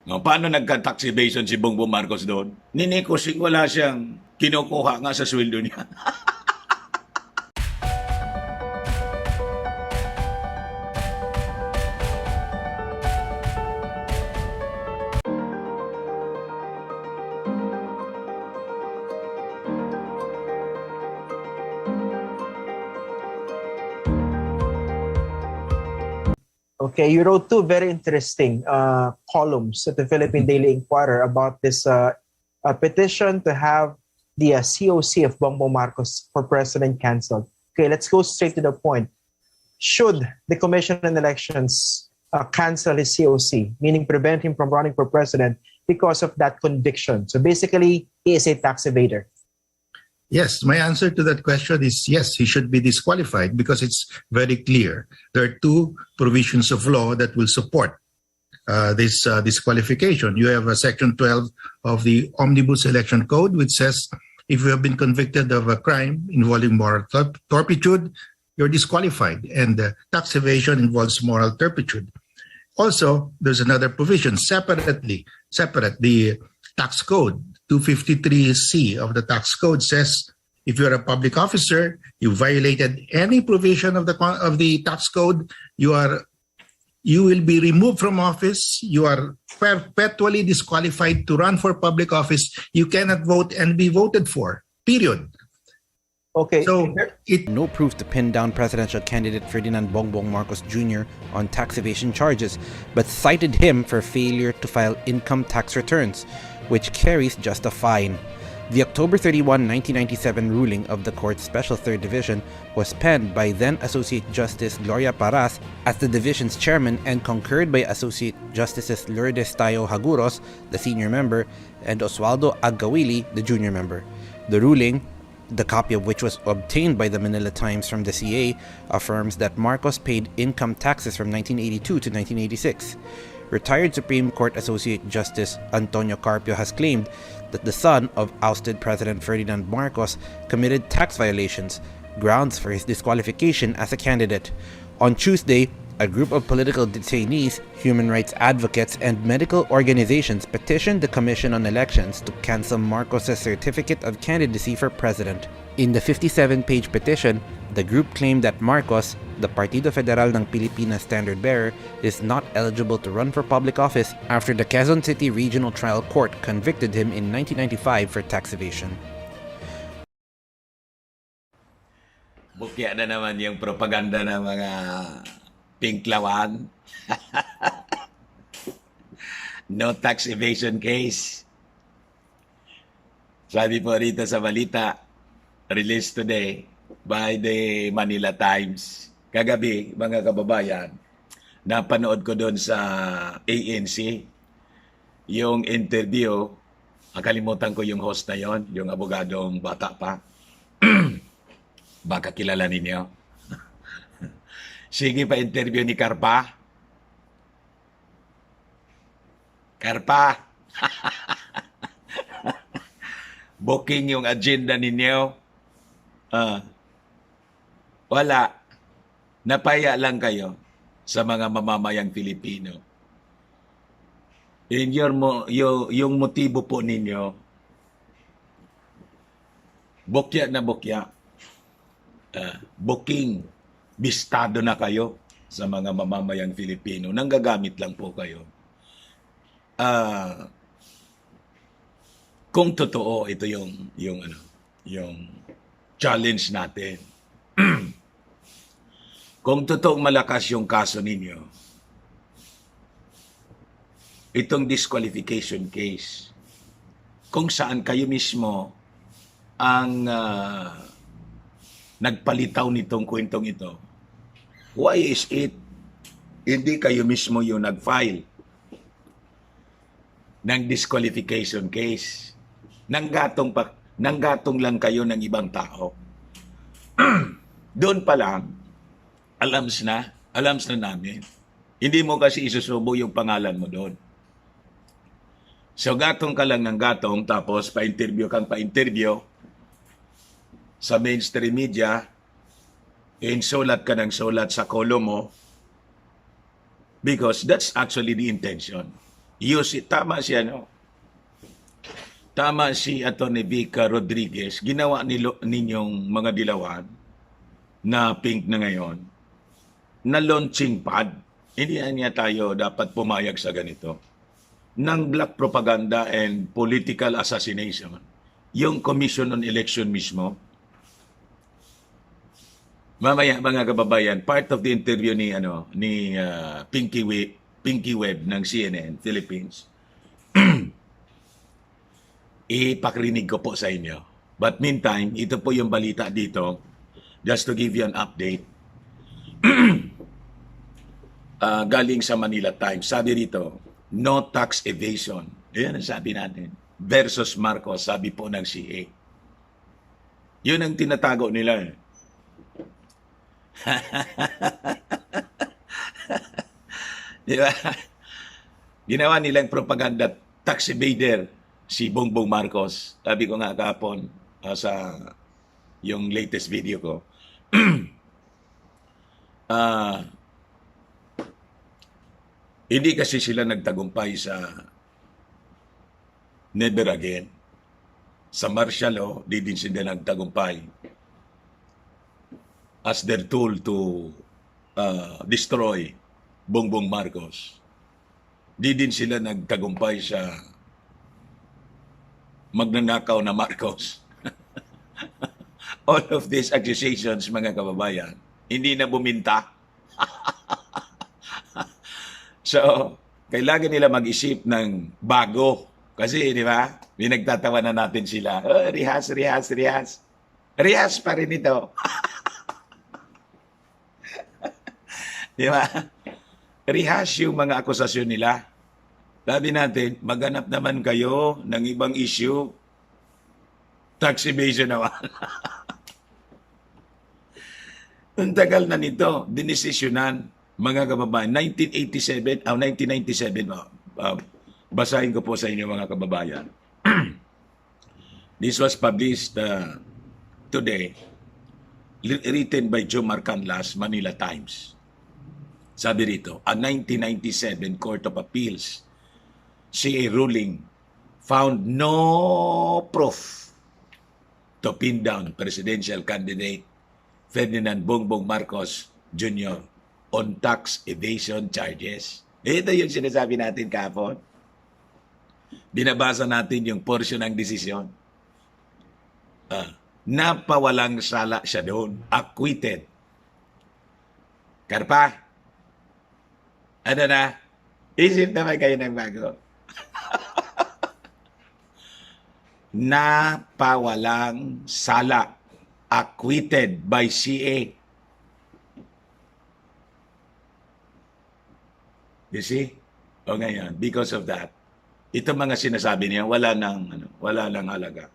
No, paano nagka-tax evasion si Bongbong Marcos doon? Ninikosing wala siyang kinukuha nga sa sweldo niya. Okay, you wrote two very interesting columns at the Philippine Daily Inquirer about this petition to have the COC of Bongbong Marcos for president canceled. Okay, let's go straight to the point. Should the Commission on Elections cancel his COC, meaning prevent him from running for president because of that conviction? So basically, he is a tax evader. Yes, my answer to that question is yes, he should be disqualified because it's very clear. There are two provisions of law that will support this disqualification. You have Section 12 of the Omnibus Election Code, which says if you have been convicted of a crime involving moral turpitude, you're disqualified. And tax evasion involves moral turpitude. Also, there's another provision separate, the tax code. 253C of the tax code says if you're a public officer, you violated any provision of the tax code, you will be removed from office, you are perpetually disqualified to run for public office, you cannot vote and be voted for, period. Okay. So no proof to pin down presidential candidate Ferdinand Bongbong Marcos Jr. on tax evasion charges, but cited him for failure to file income tax returns, which carries just a fine. The October 31, 1997 ruling of the court's Special Third Division was penned by then Associate Justice Gloria Paras as the division's chairman and concurred by Associate Justices Lourdes Tayo Haguros, the senior member, and Oswaldo Agawili, the junior member. The ruling, the copy of which was obtained by the Manila Times from the CA, affirms that Marcos paid income taxes from 1982 to 1986. Retired Supreme Court Associate Justice Antonio Carpio has claimed that the son of ousted President Ferdinand Marcos committed tax violations, grounds for his disqualification as a candidate. On Tuesday, a group of political detainees, human rights advocates, and medical organizations petitioned the Commission on Elections to cancel Marcos' certificate of candidacy for president. In the 57-page petition, the group claimed that Marcos, the Partido Federal ng Pilipinas standard bearer, is not eligible to run for public office after the Quezon City Regional Trial Court convicted him in 1995 for tax evasion. Bukya na naman yung propaganda ng mga pinklawan. No tax evasion case. Sabi po rito sa balita, released today by the Manila Times. Kagabi, mga kababayan, napanood ko doon sa ANC yung interview. Nakalimutan ko yung host na yon, yung abogadong bata pa. Baka kilala ninyo. Sige pa interview ni Karpa. Karpa. Booking yung agenda ninyo. Wala. Napaya lang kayo sa mga mamamayang Pilipino. Yung motibo po ninyo, bukya na bukya. Booking, bistado na kayo sa mga mamamayang Filipino. Nanggagamit lang po kayo. Kung totoo, ito yung challenge natin. Kung totoong malakas yung kaso ninyo, itong disqualification case, kung saan kayo mismo ang nagpalitaw nitong kwentong ito, why is it hindi kayo mismo yung nag-file ng disqualification case? Nanggatong lang kayo ng ibang tao. Doon pa lang, alams na namin. Hindi mo kasi isusubo yung pangalan mo doon. So gatong ka lang ng gatong, tapos pa-interview kang pa-interview sa mainstream media, sulat ka ng sulat sa kolom mo, because that's actually the intention. Tama si ano, tama si Atty. Vica Rodriguez, ginawa ninyong mga dilawan na pink na ngayon, na launching pad. Hindi na niya tayo dapat pumayag sa ganito. Ng black propaganda and political assassination. Yung Commission on Election mismo. Mamaya mga kababayan, part of the interview ni Pinky Webb ng CNN Philippines. Ipakrinig ko po sa inyo. But meantime, ito po yung balita dito, just to give you an update. Galing sa Manila Times. Sabi rito, no tax evasion. Ayan ang sabi natin. Versus Marcos, sabi po ng CA. Yun ang tinatago nila. Di ba? Ginawa nilang propaganda, tax evader, si Bongbong Marcos. Sabi ko nga kahapon sa yung latest video ko. Hindi kasi sila nagtagumpay sa Never Again. Sa martial law, di din sila nagtagumpay as their tool to destroy Bongbong Marcos. Di din sila nagtagumpay sa magnanakaw na Marcos. All of these accusations, mga kababayan, hindi na buminta. So, kailangan nila mag-isip ng bago. Kasi, di ba, pinagtatawa na natin sila. Oh, rehas. Rehas pa rin ito. Di ba? Rehas yung mga akusasyon nila. Sabi natin, maghanap naman kayo ng ibang issue. Tax evasion naman. Ang tagal na nito, dinesisyonan, mga kababayan. 1997, 1997, basahin ko po sa inyo mga kababayan. This was published today, written by Joe Marcanlas, Manila Times. Sabi rito, a 1997 Court of Appeals CA ruling found no proof to pin down presidential candidate Ferdinand Bongbong Marcos Jr. on tax evasion charges. Ito yung sinasabi natin kahapon. Binabasa natin yung portion ng desisyon. Napawalang sala siya doon. Acquitted. Karpa, ano na? Isip naman kayo ng bago. Napawalang sala. Acquitted by CA. You see? O ngayon, because of that, ito mga sinasabi niya, wala nang halaga.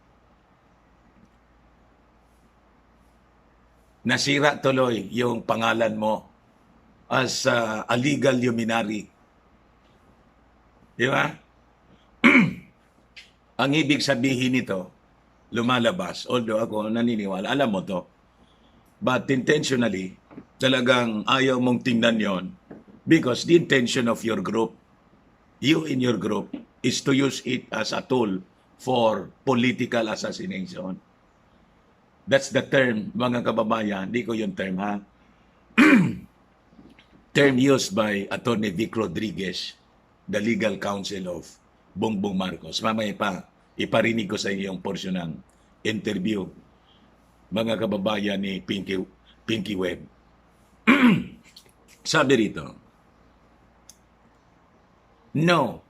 Nasira tuloy yung pangalan mo as a legal luminary. Di ba? Ang ibig sabihin nito, lumalabas, although ako naniniwala, alam mo to, but intentionally, talagang ayaw mong tingnan yon because the intention of your group, you in your group, is to use it as a tool for political assassination. That's the term, mga kababayan. Di ko yung term, ha? Term used by Atty. Vic Rodriguez, the legal counsel of Bongbong Marcos. Mamaya pa, iparinig ko sa iyo yung portion ng interview, mga kababayan ni Pinky Webb. Sabi rito, no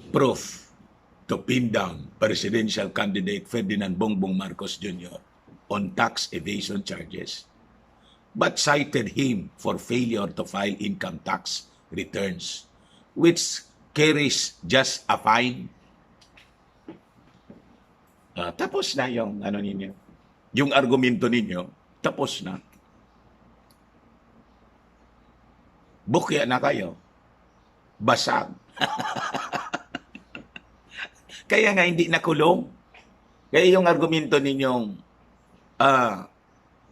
proof to pin down presidential candidate Ferdinand Bongbong Marcos Jr. on tax evasion charges, but cited him for failure to file income tax returns, which carries just a fine. Tapos na yung ninyo. Yung argumento ninyo, tapos na. Bukya na kayo. Basag. Kaya nga hindi nakulong. Kaya yung argumento ninyong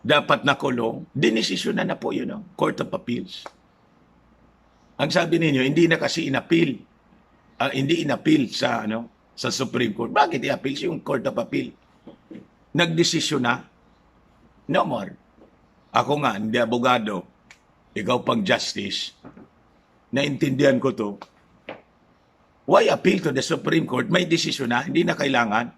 dapat nakulong, dinesisyon na po yun, Court of Appeals. Ang sabi ninyo, hindi na kasi inapil. Hindi inapil sa sa Supreme Court. Bakit i-appeal yung Court of Appeal? Nagdesisyon na. No more. Ako nga, hindi abogado. Ikaw pang justice. Naintindihan ko to. Why appeal to the Supreme Court? May desisyon na, hindi na kailangan.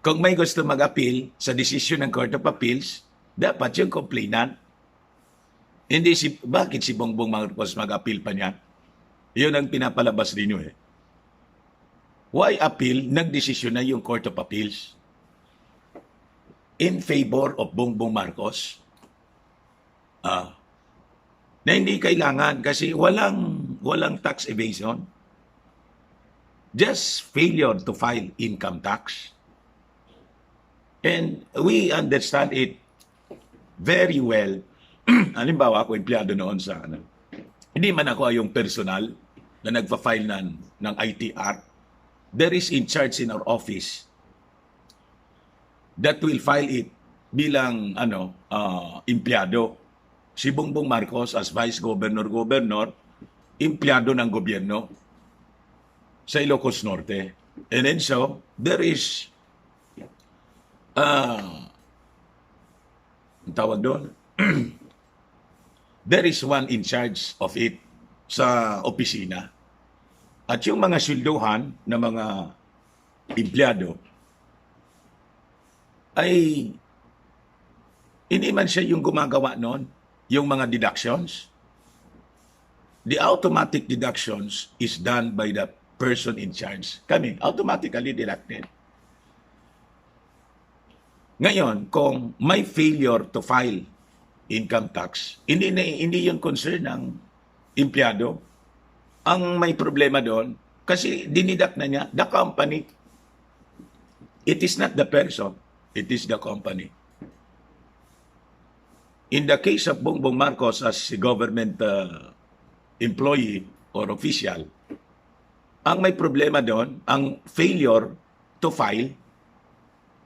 Kung may gusto mag-appeal sa desisyon ng Court of Appeals, dapat yung complainant. Hindi bakit si Bongbong Marcos mag-appeal pa niya? Yun ang pinapalabas ninyo eh. Why appeal? Nagdesisyon na yung Court of Appeals in favor of Bongbong Marcos. Na hindi kailangan kasi walang tax evasion. Just failure to file income tax. And we understand it very well. Halimbawa, ako empleyado noon sa hindi man ako yung personal na nagpa-file ng ITR. There is in charge in our office that will file it bilang empleyado. Si Bongbong Marcos as Vice Governor, empleyado ng gobyerno sa Ilocos Norte. And then so, there is ang tawag doon, there is one in charge of it sa opisina. At yung mga sweldohan ng mga empleyado ay hindi man siya yung gumagawa noon, yung mga deductions. The automatic deductions is done by the person in charge. Kami, automatically deducted. Ngayon, kung may failure to file income tax, hindi yun concern ng empleyado. Ang may problema doon, kasi dinidak na niya, the company. It is not the person, it is the company. In the case of Bongbong Marcos as a government employee or official, ang may problema doon, ang failure to file,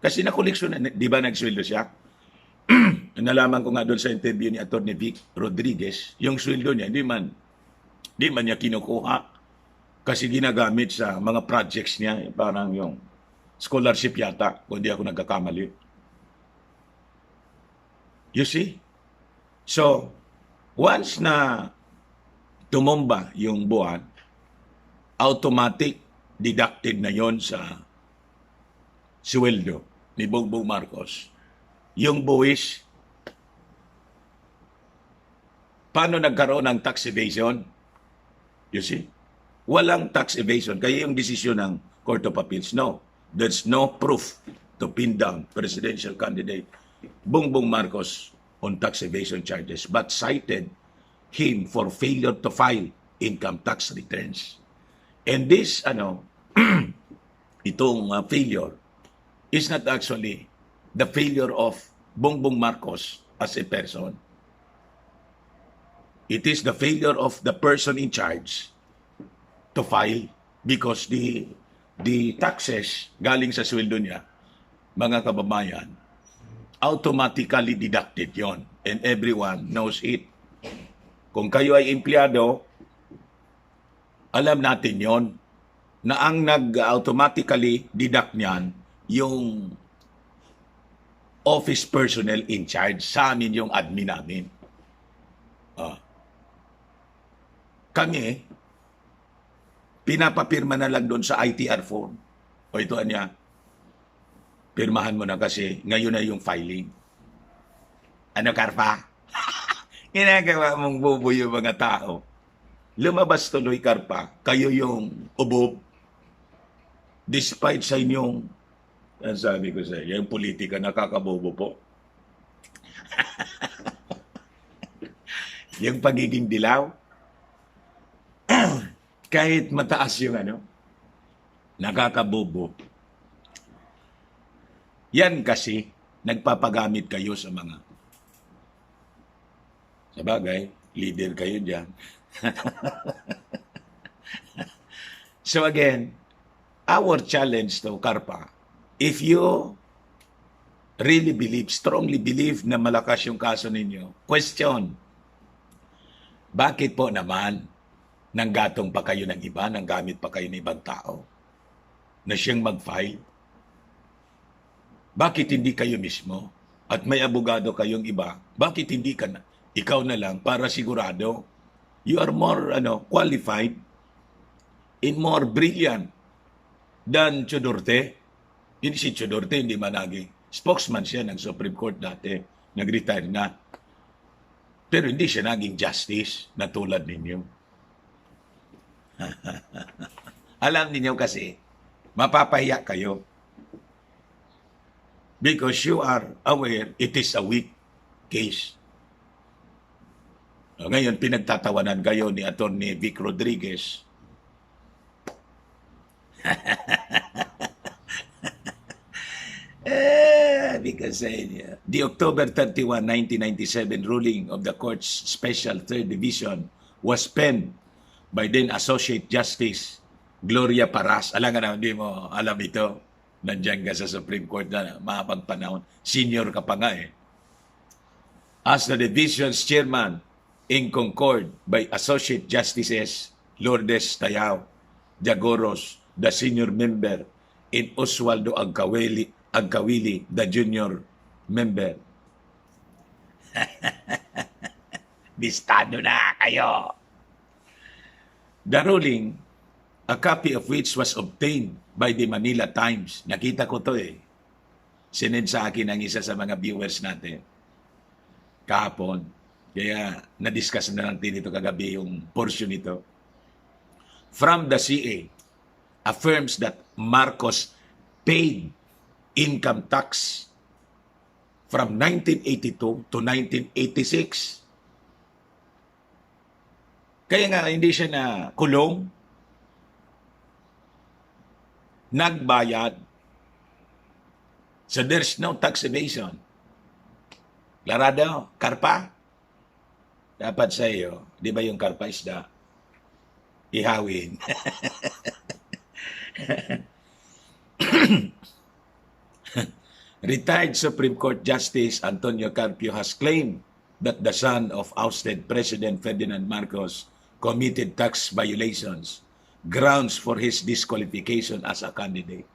kasi nakoleksyon na, di ba nagsweldo siya? Nalaman ko nga doon sa interview ni Atty. Vic Rodriguez, yung sweldo niya, di man niya kinukuha kasi ginagamit sa mga projects niya, parang yung scholarship yata, kung di ako nagkakamali. You see? So, once na tumumba yung buwan, automatic deducted na yon sa sweldo ni Bongbong Marcos. Yung buwis, paano nagkaroon ng tax evasion? You see? Walang tax evasion. Kaya yung desisyon ng Court of Appeals, no. There's no proof to pin down presidential candidate Bongbong Marcos on tax evasion charges but cited him for failure to file income tax returns. And this, itong failure is not actually the failure of Bongbong Marcos as a person. It is the failure of the person in charge to file because the taxes galing sa sweldo niya, mga kababayan, automatically deducted yon and everyone knows it. Kung kayo ay empleyado, alam natin yon na ang nag-automatically deduct niyan yung office personnel in charge. Sa amin yung admin namin. Kami, pinapapirma na lang doon sa ITR form. O ito niya, pirmahan mo na kasi ngayon na yung filing. Ano, Karpa? Ginagawa mong bubo yung mga tao. Lumabas tuloy, Karpa. Kayo yung ubob. Despite sa inyong, ang sabi ko sa iyo, yung politika nakakabobo po. Yung pagiging dilaw, kahit mataas yung nakakabobo. Yan kasi, nagpapagamit kayo sa mga, sa bagay, leader kayo dyan. So again, our challenge to Karpa, if you really believe, strongly believe na malakas yung kaso ninyo, question Bakit po naman nanggatong pa kayo ng iba, nanggamit pa kayo ng ibang tao na siyang mag-file? Bakit hindi kayo mismo? At may abogado kayong iba, bakit hindi ka na? Ikaw na lang para sigurado. You are more qualified and more brilliant than Chodorte. Hindi si Chodorte, hindi man naging spokesman siya ng Supreme Court dati. Nag-retire na. Pero hindi siya naging justice na tulad ninyo. Alam ninyo kasi, mapapahiya kayo. Because you are aware it is a weak case. Ngayon, pinagtatawanan kayo ni Atty. Vic Rodriguez. Because the October 31, 1997 ruling of the Court's Special Third Division was penned by then Associate Justice Gloria Paras. Alam nga na, hindi mo alam ito. Nandiyan ka sa Supreme Court na mahabang panahon. Senior ka pa nga eh. As the division's chairman, in concord by Associate Justices Lourdes Tayao, Jagoros, the senior member, and Oswaldo Agkawili, the junior member. Bistado na kayo! The ruling, a copy of which was obtained by the Manila Times. Nakita ko to eh. Sinend sa akin ang isa sa mga viewers natin. Kahapon. Kaya na-discuss na natin ito kagabi yung portion nito. From the CA, affirms that Marcos paid income tax from 1982 to 1986. Kaya nga hindi siya na kulong, nagbayad. So there's no tax evasion. Larado, karpa. Dapat sa iyo, di ba yung karpa isda? Ihawin. Retired Supreme Court Justice Antonio Carpio has claimed that the son of ousted President Ferdinand Marcos committed tax violations, grounds for his disqualification as a candidate.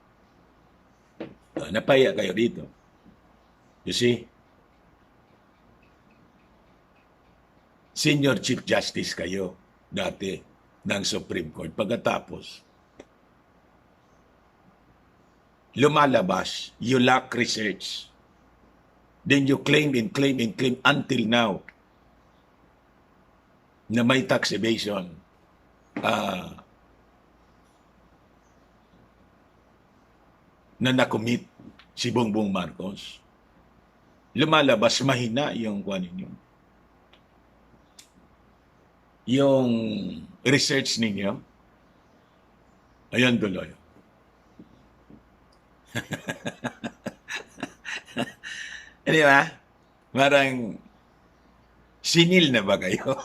Napaya kayo dito. You see? Senior Chief Justice kayo dati ng Supreme Court. Pagkatapos, lumalabas, you lack research. Then you claim until now na may tax evasion. Na nakumit si Bongbong Marcos. Lumalabas, mahina yung kuha ninyo. Yung research ninyo. Ayan tuloy. Di ba? Parang sinil na ba kayo?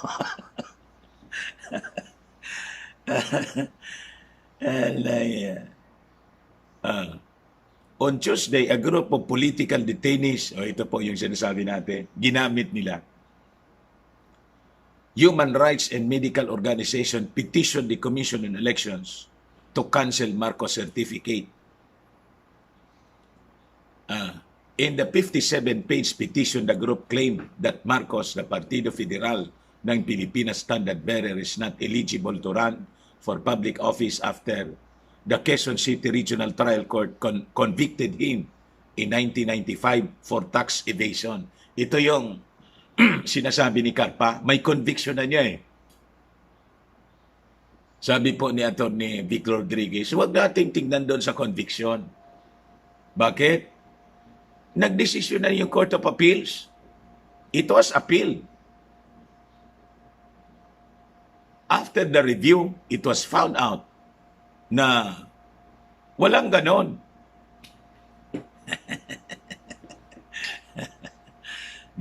On Tuesday, a group of political detainees, ito po yung sinasabi natin, ginamit nila. Human Rights and Medical Organization petitioned the Commission on Elections to cancel Marcos certificate. In the 57-page petition, the group claimed that Marcos, the Partido Federal ng Pilipinas standard bearer, is not eligible to run for public office after the Quezon City Regional Trial Court convicted him in 1995 for tax evasion. Ito yung sinasabi ni Carpa, may conviction na niya eh. Sabi po ni Atty. Vic Rodriguez, huwag nating tingnan doon sa conviction. Bakit? Nagdesisyon na yung Court of Appeals. It was appeal. After the review, it was found out na walang ganon.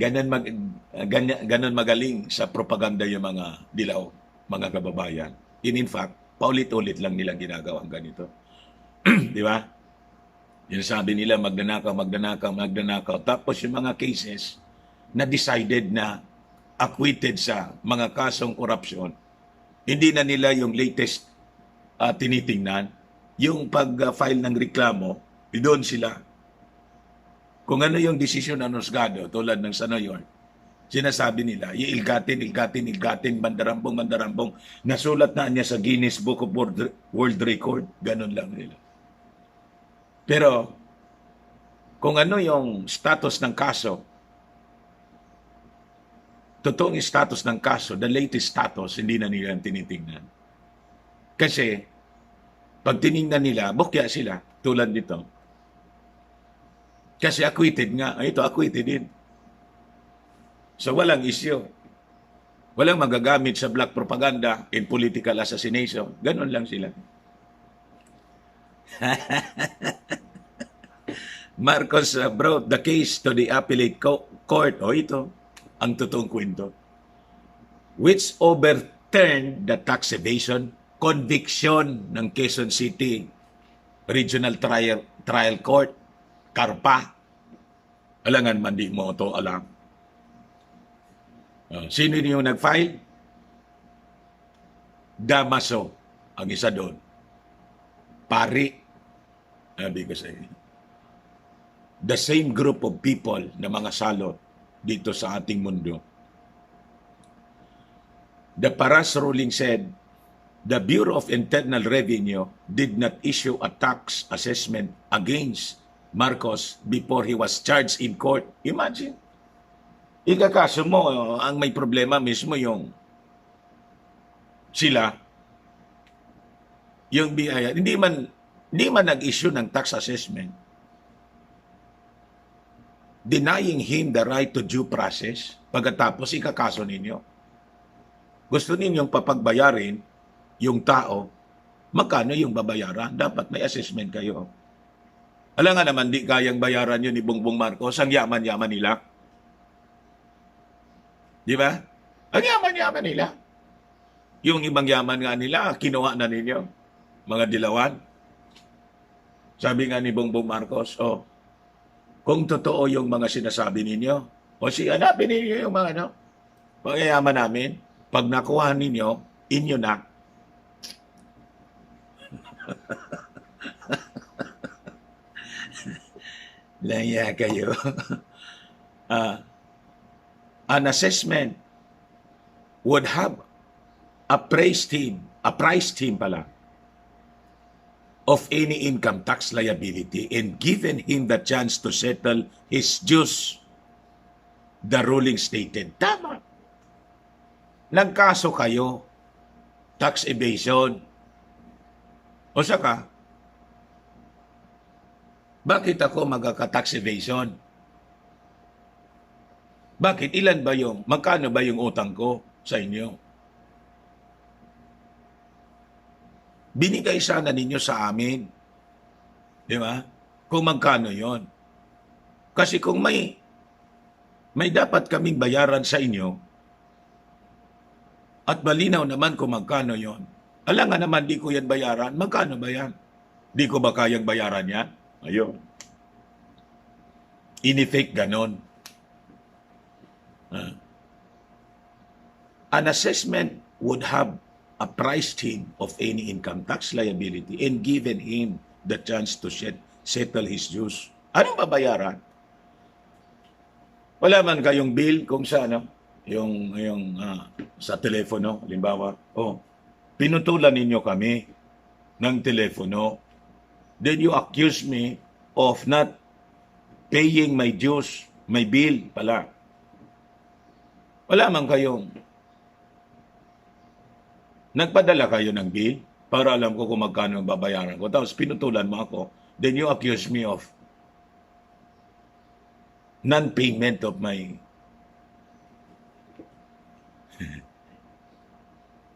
Ganon magaling sa propaganda yung mga dilaw, mga kababayan. In fact, paulit-ulit lang nilang ginagawa ang ganito. Di ba? Yung sabi nila, magnanakaw. Tapos yung mga cases na decided na acquitted sa mga kasong korupsyon, hindi na nila yung latest tinitingnan. Yung pag-file ng reklamo, doon sila. Kung ano yung desisyon ng husgado, tulad ng sa New York, sinasabi nila, ilgatin, mandarambong. Nasulat na niya sa Guinness Book of World Record. Ganun lang nila. Pero, kung ano yung status ng kaso, totoong status ng kaso, the latest status, hindi na nila tinitingnan. Kasi, pag tiningnan nila, bukya sila, tulad nito. Kasi acquitted nga. Ito, acquitted din. So, walang issue. Walang magagamit sa black propaganda in political assassination. Ganon lang sila. Marcos brought the case to the appellate court. O ito, ang totoong kwento. Which overturned the tax evasion conviction ng Quezon City Regional Trial Court, Karpa. Alangan man di mo ito alam. Sino yung nag-file? Damaso, ang isa doon. Pari. Sabi ko sa inyo. The same group of people na mga salot dito sa ating mundo. The Paras ruling said, the Bureau of Internal Revenue did not issue a tax assessment against Marcos before he was charged in court. Imagine. Ikakaso mo, ang may problema mismo yung sila, yung BIR, hindi man nag-issue ng tax assessment, denying him the right to due process, pagkatapos ikakaso ninyo. Gusto ninyong papagbayarin yung tao, magkano yung babayaran? Dapat may assessment kayo. Alam nga naman, di kayang bayaran yun ni Bongbong Marcos, ang yaman-yaman nila. Di ba? Ang yaman-yaman nila. Yung ibang yaman nga nila, kinuha na ninyo. Mga dilawan. Sabi nga ni Bongbong Marcos, kung totoo yung mga sinasabi ninyo, hanapin ninyo yung mga yaman namin, pag nakuha ninyo, inyo na. Laya kayo. An assessment would have appraised him pala of any income tax liability and given him the chance to settle his dues, the ruling stated. Tama. Nagkaso kayo, tax evasion. O saka, bakit ako magkaka-tax evasion? Bakit? Magkano ba yung utang ko sa inyo? Binigay sana ninyo sa amin. Di ba? Kung magkano yon. Kasi kung may dapat kaming bayaran sa inyo, at malinaw naman kung magkano yon. Alam nga naman, di ko yan bayaran. Magkano ba yan? Di ko ba kayang bayaran yan? Ayun. In effect, ganon. An assessment would have apprised him of any income tax liability and given him the chance to settle his dues. Anong babayaran? Wala man kayong bill kung sa yung sa telepono, halimbawa, pinutulan ninyo kami ng telepono. Then you accuse me of not paying my dues, my bill pala. Wala man kayong nagpadala kayo ng bill para alam ko kung magkano ang babayaran ko. Tapos pinutulan mo ako. Then you accuse me of non-payment of my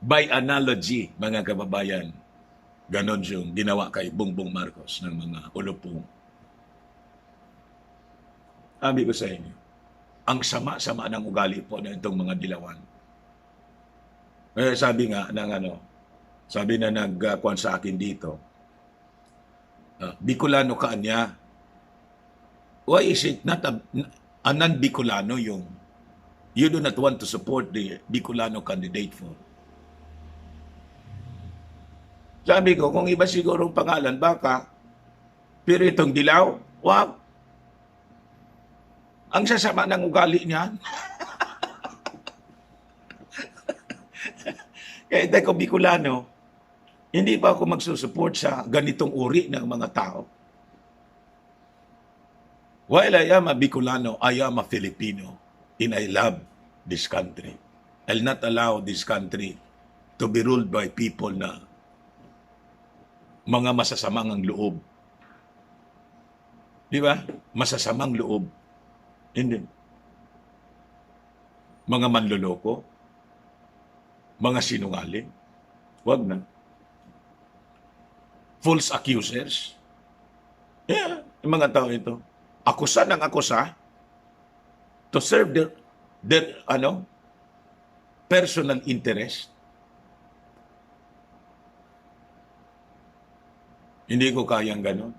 by analogy, mga kababayan. Ganon yung ginawa kay Bongbong Marcos ng mga ulupong. Sabi ko sa inyo, ang sama-sama ng ugali po na itong mga dilawan. Sabi nga sabi na nagkuhan sa akin dito, Bicolano ka niya. Why is it not a non-Bicolano yung you do not want to support the Bicolano candidate for? Sabi ko, kung iba siguro ang pangalan, baka. Pero itong Dilaw, wag. Ang sasama ng ugali niyan. Kaya dahil ko Bicolano, hindi pa ako magsusupport sa ganitong uri ng mga tao. While I am a Bicolano, I am a Filipino and I love this country. I'll not allow this country to be ruled by people na mga masasamang ang loob. Di ba? Masasamang loob. Hindi. Mga manloloko, mga sinungaling. Wag na. False accusers. Yeah, yung mga tao ito. Akusa ng akusa to serve their personal interest. Hindi ko kayang ganon.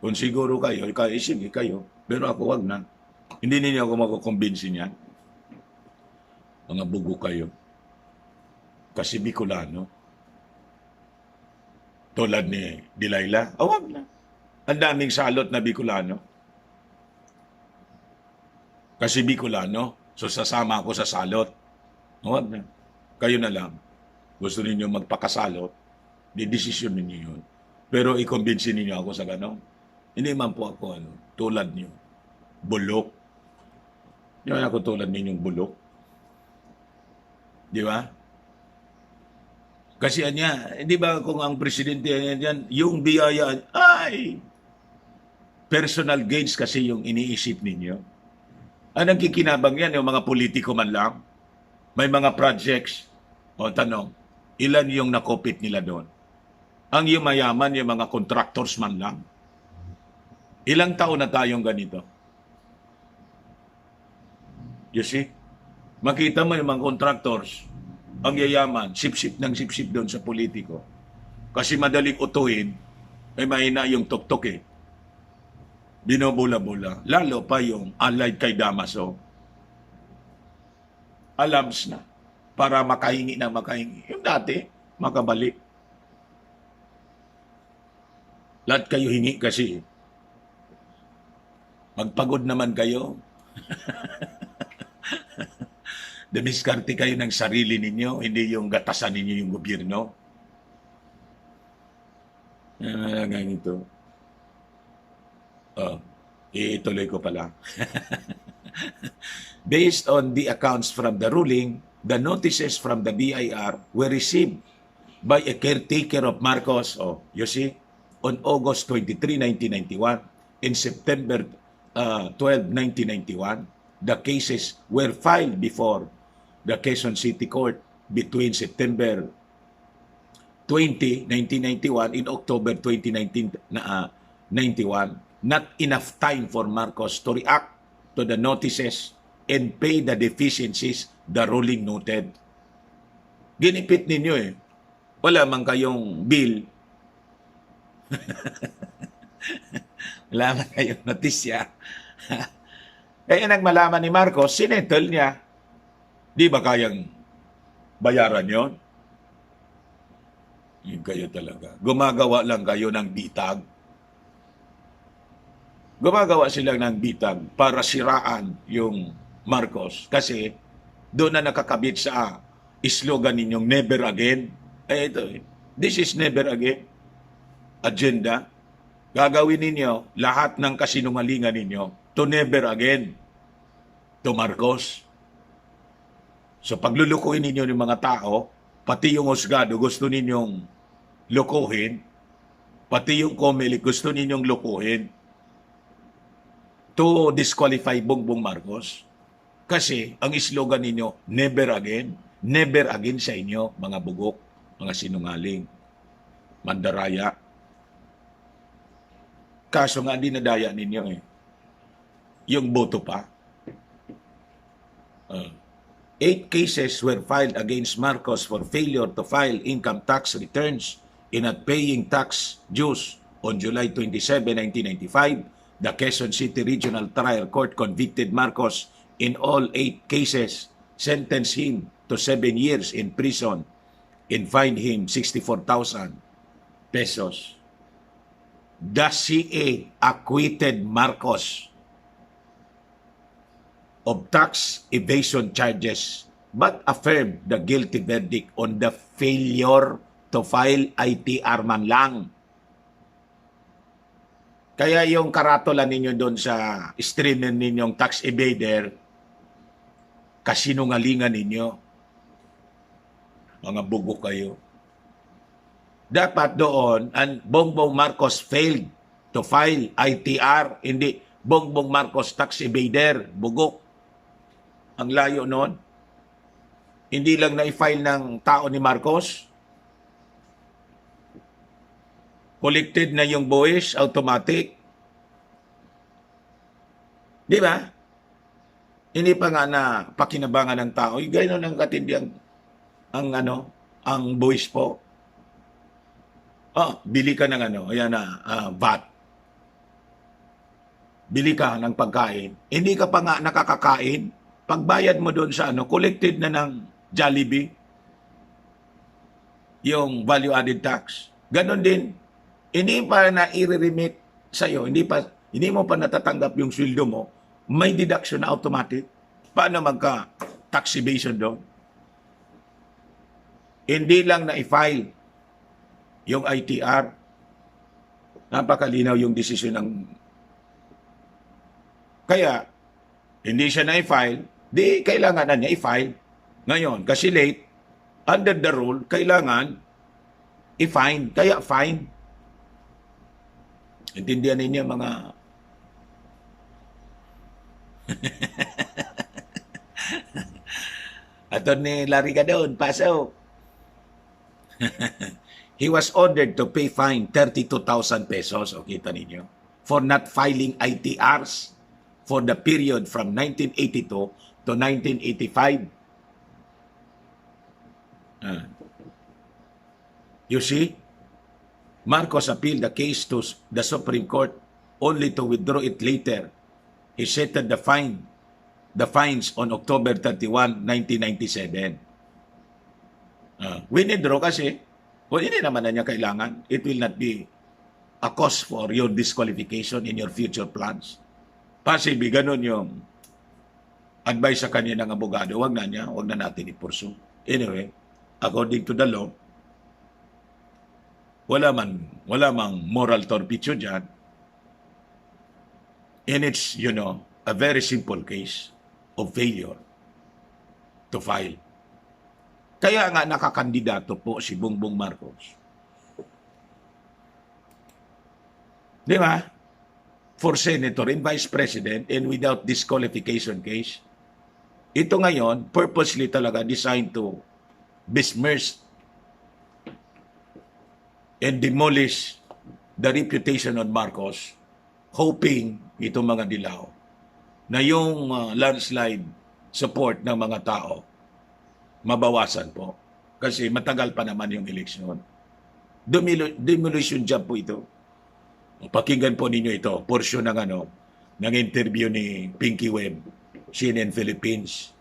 Kung siguro kayo, sige kayo. Pero ako wag na. Hindi ninyo ako makukumbinsi niyan. Mga bugo kayo. Kasi Bicolano. Tulad ni Delilah. Wag na. Ang daming salot na Bicolano. Kasi Bicolano. So sasama ako sa salot. Wag na. Kayo na lang. Gusto ninyo magpakasalot. Di desisyon ninyo yun. Pero i-convince ninyo ako sa gano'n. Hindi man po ako tulad niyo. Bulok. Hindi man ako tulad ninyong bulok. Di ba? Kasi hindi ba kung ang presidente yan, yung biyaya, personal gains kasi yung iniisip ninyo. Anong kikinabang yan? Yung mga politiko man lang? May mga projects. O tanong, ilan yung nakopit nila doon? Ang yumayaman, yung mga contractors man lang. Ilang taon na tayong ganito? You see? Makita mo yung mga contractors, ang yayaman, sip-sip ng sip-sip doon sa politiko. Kasi madaling utuhin, ay mahina yung tuktok eh. Binobula-bula. Lalo pa yung allied kay Damaso. Alams na. Para makahingi na makahingi. Yung dati, makabalik. Lahat kayo hingi kasi. Magpagod naman kayo. Demiskarte kayo ng sarili ninyo, hindi yung gatasan ninyo yung gobyerno. Ganito. Ituloy ko pala. Based on the accounts from the ruling, the notices from the BIR were received by a caretaker of Marcos, you see, on August 23, 1991, in September 12, 1991, the cases were filed before the Quezon City Court between September 20, 1991 and October 2019, 91. Not enough time for Marcos to react to the notices and pay the deficiencies the ruling noted. Ginipit ninyo eh. Wala man kayong bill. Wala man kayong notisya. Kaya nang malaman ni Marcos, sinettle niya. Di ba kayang bayaran yon? Yun kayo talaga. Gumagawa lang kayo ng bitag. Gumagawa sila ng bitag para siraan yung Marcos. Kasi doon na nakakabit sa slogan ninyong never again. This is never again. Agenda. Gagawin ninyo lahat ng kasinungalingan ninyo to never again to Marcos. So paglulukuhin ninyo ng mga tao, pati yung husgado gusto ninyong lukuhin, pati yung COMELEC gusto ninyong lukuhin to disqualify Bongbong Marcos. Kasi ang slogan ninyo, never again. Never again sa inyo, mga bugok, mga sinungaling, mandaraya. Kaso nga, dinadaya ninyo eh. Yung boto pa. 8 cases were filed against Marcos for failure to file income tax returns in not paying tax dues. On July 27, 1995, the Quezon City Regional Trial Court convicted Marcos in all 8 cases, sentenced him to 7 years in prison and fined him 64,000 pesos. The CA acquitted Marcos of tax evasion charges but affirmed the guilty verdict on the failure to file ITR man lang. Kaya yung karatola ninyo doon sa streamer ninyong tax evader, kasinungalingan ninyo. Mga bugo kayo. Dapat doon, ang Bongbong Marcos failed to file ITR, hindi Bongbong Marcos tax evader, bugok. Ang layo noon. Hindi lang na-file ng tao ni Marcos. Collected na yung buwis, automatic. Di ba? Hindi pa nga na pakinabangan ng tao. Gano'n ang katindi ang buwis po. Bili ka ng ayan na, VAT. Bili ka ng pagkain. Hindi ka pa nga nakakakain. Pagbayad mo doon sa collected na ng Jollibee, yung value-added tax. Ganon din. Hindi pa na i-remit sa'yo. Hindi mo pa natatanggap yung sweldo mo. May deduction na automatic. Paano magka-tax evasion doon? Hindi lang na i-file yung ITR. Napakalinaw yung desisyon ng... Kaya, hindi siya na i-file, di kailangan na niya i-file. Ngayon, kasi late, under the rule, kailangan i-fine. Kaya fine. Intindihan ninyo mga... Attorney Larry Gadon, pasok. He was ordered to pay fine 32,000 pesos, o kita ninyo, for not filing ITRs for the period from 1982 to 1985. You see, Marcos appealed the case to the Supreme Court only to withdraw it later. He settled the fines on October 31, 1997. Withdraw kasi, hindi naman na niya kailangan. It will not be a cause for your disqualification in your future plans. Possibly, ganun yung advice sa kanya ng abogado. Wag na natin i-pursue. Anyway, according to the law, wala mang moral torpitude dyan. And it's, a very simple case of failure to file. Kaya nga nakakandidato po si Bongbong Marcos. Di ba? For senator and vice president and without disqualification case. Ito ngayon, purposely talaga designed to besmirch and demolish the reputation of Marcos, hoping itong mga dilaw na yung landslide support ng mga tao mabawasan po. Kasi matagal pa naman yung eleksyon. Demolition job po ito. Pakinggan po ninyo ito, portion ng interview ni Pinky Webb, CNN Philippines,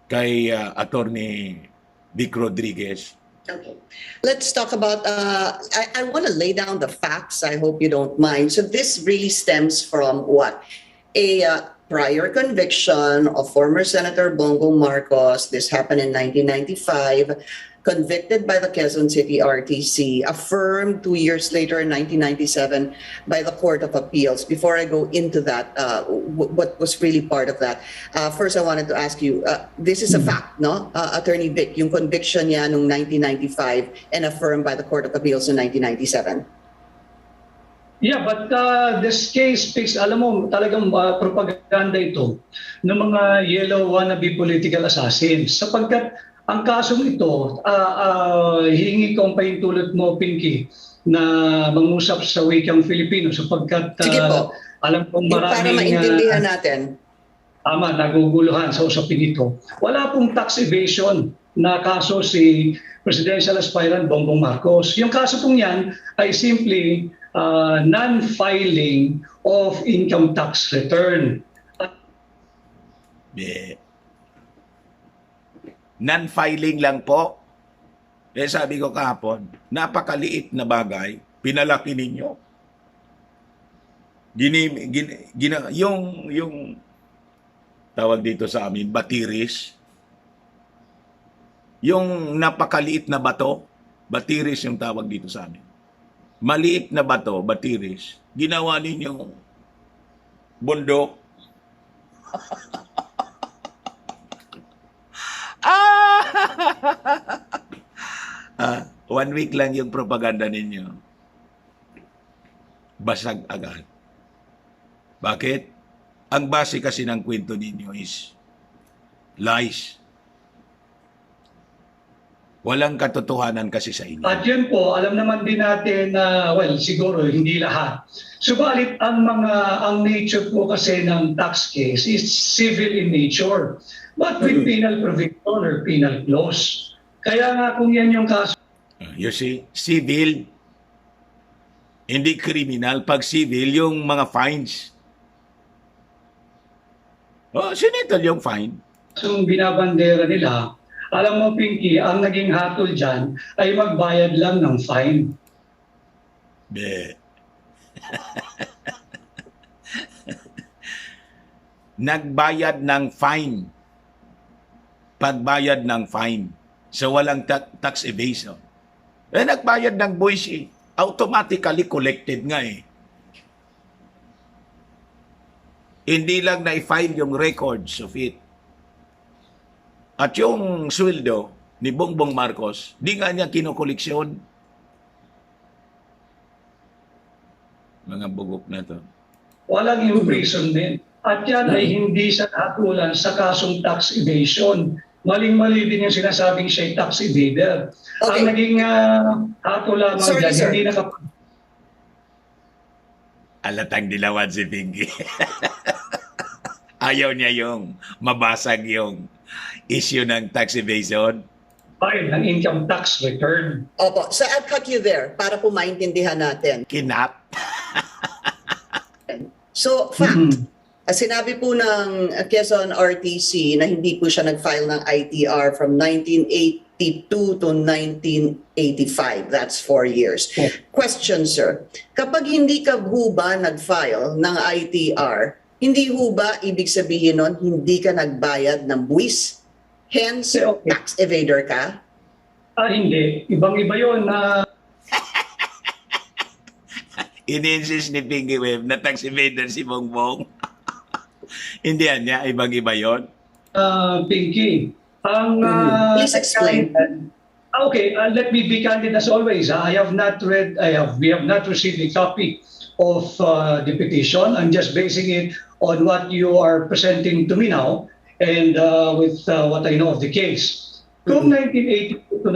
kay Attorney Vic Rodriguez. Okay. Let's talk about, I want to lay down the facts. I hope you don't mind. So this really stems from what? A prior conviction of former Senator Bongbong Marcos. This happened in 1995. Convicted by the Quezon City RTC, affirmed 2 years later in 1997 by the Court of Appeals. Before I go into that, what was really part of that, first I wanted to ask you, this is a fact, no? Attorney Vic, yung conviction niya noong 1995 and affirmed by the Court of Appeals in 1997. Yeah, but this case speaks, alam mo, talagang propaganda ito ng mga yellow wannabe political assassins. Sapagkat ang kasong ito, hihingi ko ang pahintulot mo, Pinky, na mangusap sa wikang Filipino sapagkat Sige po. alam kong maraming... Para maintindihan natin. Naguguluhan sa usapin ito. Wala pong tax evasion na kaso si Presidential Aspirant Bongbong Marcos. Yung kaso pong yan ay simply non-filing of income tax return. Eh, non-filing lang po. Eh sabi ko kahapon, napakaliit na bagay, pinalaki ninyo. Yung tawag dito sa amin, batiris. Yung napakaliit na bato, batiris yung tawag dito sa amin. Maliit na bato, batiris, ginawa ninyong bundok. One week lang yung propaganda ninyo. Basag agad. Bakit? Ang base kasi ng kwento ninyo is lies. Walang katotohanan kasi sa inyo. At yun po, alam naman din natin na, well, siguro hindi lahat. Subalit ang nature po kasi ng tax case is civil in nature, but with penal provision or penal clause. Kaya nga kung yan yung kaso, You see, civil, hindi criminal. Pag civil, yung mga fines. Oh, sinettle yung fine. yung binabandera nila, alam mo, Pinky, ang naging hatol dyan ay magbayad lang ng fine. Be. Nagbayad ng fine. Pagbayad ng fine. So walang tax evasion. Eh, nagbayad ng buwis, automatically collected nga eh. Hindi lang na-file yung records of it. At yung sweldo ni Bongbong Marcos, di nga niya kinukoleksyon. Mga bugok na to. Walang imprison din. At yan ay hindi sa hatulan sa kasong tax evasion. Maling-mali din yung sinasabing siya'y tax evader. Okay. Ang naging hatol lamang Sorry, dyan, sir. hindi nakapag... Alatang dilawan si Pinky. Ayaw niya yung mabasag yung issue ng tax evasion. file ng income tax return. Opo. So I'll cut you there para po maintindihan natin. Kinap. So, fact. Sinabi po ng Quezon RTC na hindi po siya nag-file ng ITR from 1982 to 1985. That's 4 years. Yeah. Question, sir. Kapag hindi ka ho ba nag-file ng ITR, hindi ho ba ibig sabihin nun hindi ka nagbayad ng buwis? Hence, Okay. tax evader ka? Hindi. Ibang-iba yun na Ini-insist ni Pinky Web na tax evader si Bongbong. Hindi niya, ibang-iba yun. Pinky. Ang, Please explain. Okay, let me be candid as always. We have not received a copy of the petition. I'm just basing it on what you are presenting to me now and with what I know of the case. From 1982 to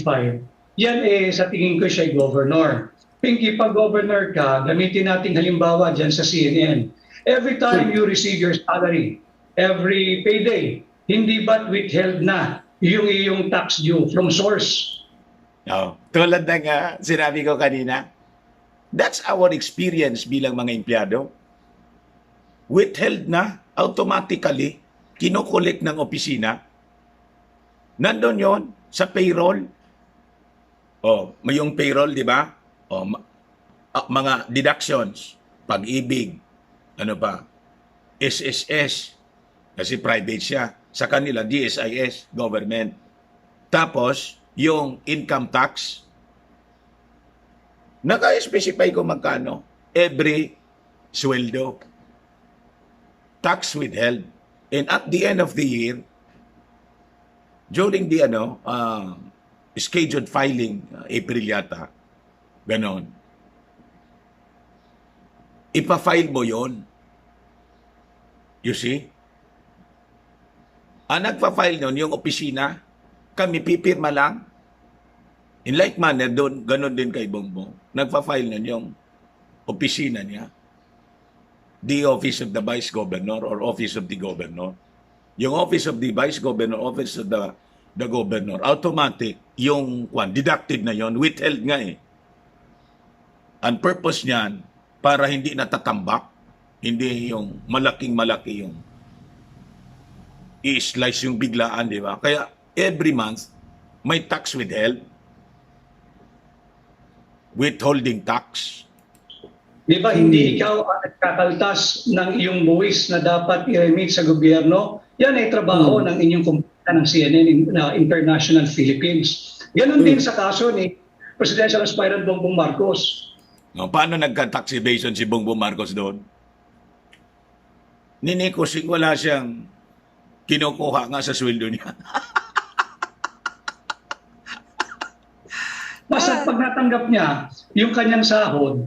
1985, yan sa tingin ko siya'y governor. Pinky, pag governor ka, gamitin natin halimbawa dyan sa CNN. Every time you receive your salary, every payday, hindi ba't withheld na yung iyong tax due from source? Oh, tulad ng sinabi ko kanina, that's our experience bilang mga empleyado. Withheld na, automatically, kinokolek ng opisina. Nandun yon sa payroll. Oh, may yung payroll, di ba? Oh, mga deductions, pag-ibig, ano pa, SSS, kasi private siya. Sa kanila, DSIS, government. Tapos, yung income tax, naka-specify ko magkano. Every sweldo. Tax withheld. And at the end of the year, during the scheduled filing, April yata, ganon, ipa-file mo yon. You see? Ang nagpa-file nun, yung opisina, kami pipirma lang. In like manner, doon, ganon din kay Bongbong. Nagpa-file nun yung opisina niya. The Office of the Vice Governor or Office of the Governor. Yung Office of the Vice Governor, Office of the Governor, automatic, yung deducted na yon, withheld nga eh. Ang purpose niyan, para hindi natatambak, hindi yung malaking-malaki yung i-slice yung biglaan, di ba? Kaya every month, may tax withholding tax. Di ba hindi ikaw ang nagkakaltas ng iyong buwis na dapat i-remit sa gobyerno? Yan ay trabaho ng inyong kumpanya ng CNN na International Philippines. Ganon din sa kaso ni Presidential Aspirant Bongbong Marcos. No, paano nagka-tax evasion si Bongbong Marcos doon? Ninikosing wala siyang kinukuha nga sa sweldo niya. Basta pag natanggap niya yung kanyang sahod,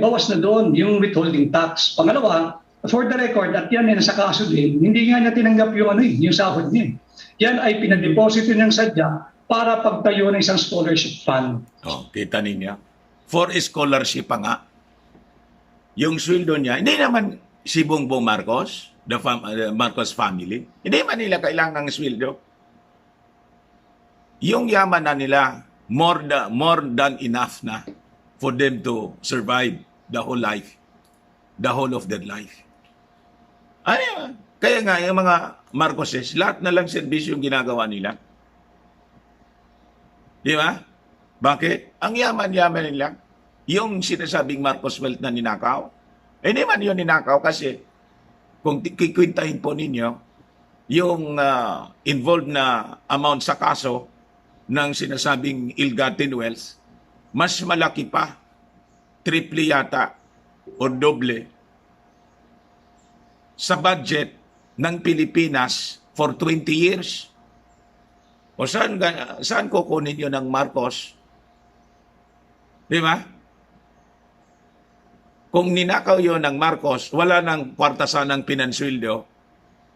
bawas na doon yung withholding tax. Pangalawa, for the record, at yan ay nasa kaso din, hindi nga niya tinanggap yung, yung sahod niya. Yan ay pinadeposito niyang sadya para pagtayo ng isang scholarship fund. Oh, kita ninyo. For scholarship pa nga. Yung sweldo niya, hindi naman si Bongbong Marcos, the Marcos family, hindi man nila kailangan ng sweldo. Yung yaman na nila, more than enough na for them to survive the whole life, the whole of their life. Ay, kaya nga, yung mga Marcoses, lahat na lang serbisyo yung ginagawa nila. Di ba? Bakit? Ang yaman-yaman nila, yung sinasabing Marcos wealth na ninakaw, hindi man yun ninakaw kasi kung kikwintahin po ninyo, yung involved na amount sa kaso ng sinasabing ill-gotten wealth, mas malaki pa, triple yata, o doble, sa budget ng Pilipinas for 20 years. O saan kukunin yun ng Marcos? Di ba? Kung ninakaw yun ng Marcos, wala nang kwartasanang pinansweldo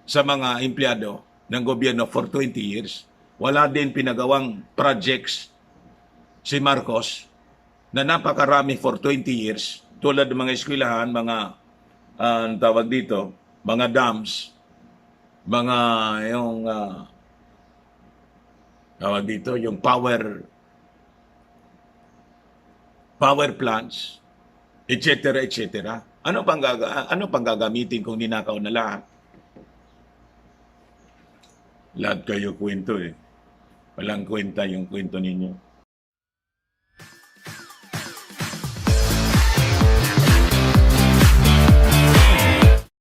sa mga empleyado ng gobyerno for 20 years. Wala din pinagawang projects si Marcos na napakarami for 20 years tulad ng mga eskwelahan, mga tawag dito, mga dams, mga yung tawag dito, yung power plants, etc. etc. Ano pang gagamitin kung ninakaw na lahat? Lahat kayo kwento eh. Walang kwenta yung kwento ninyo.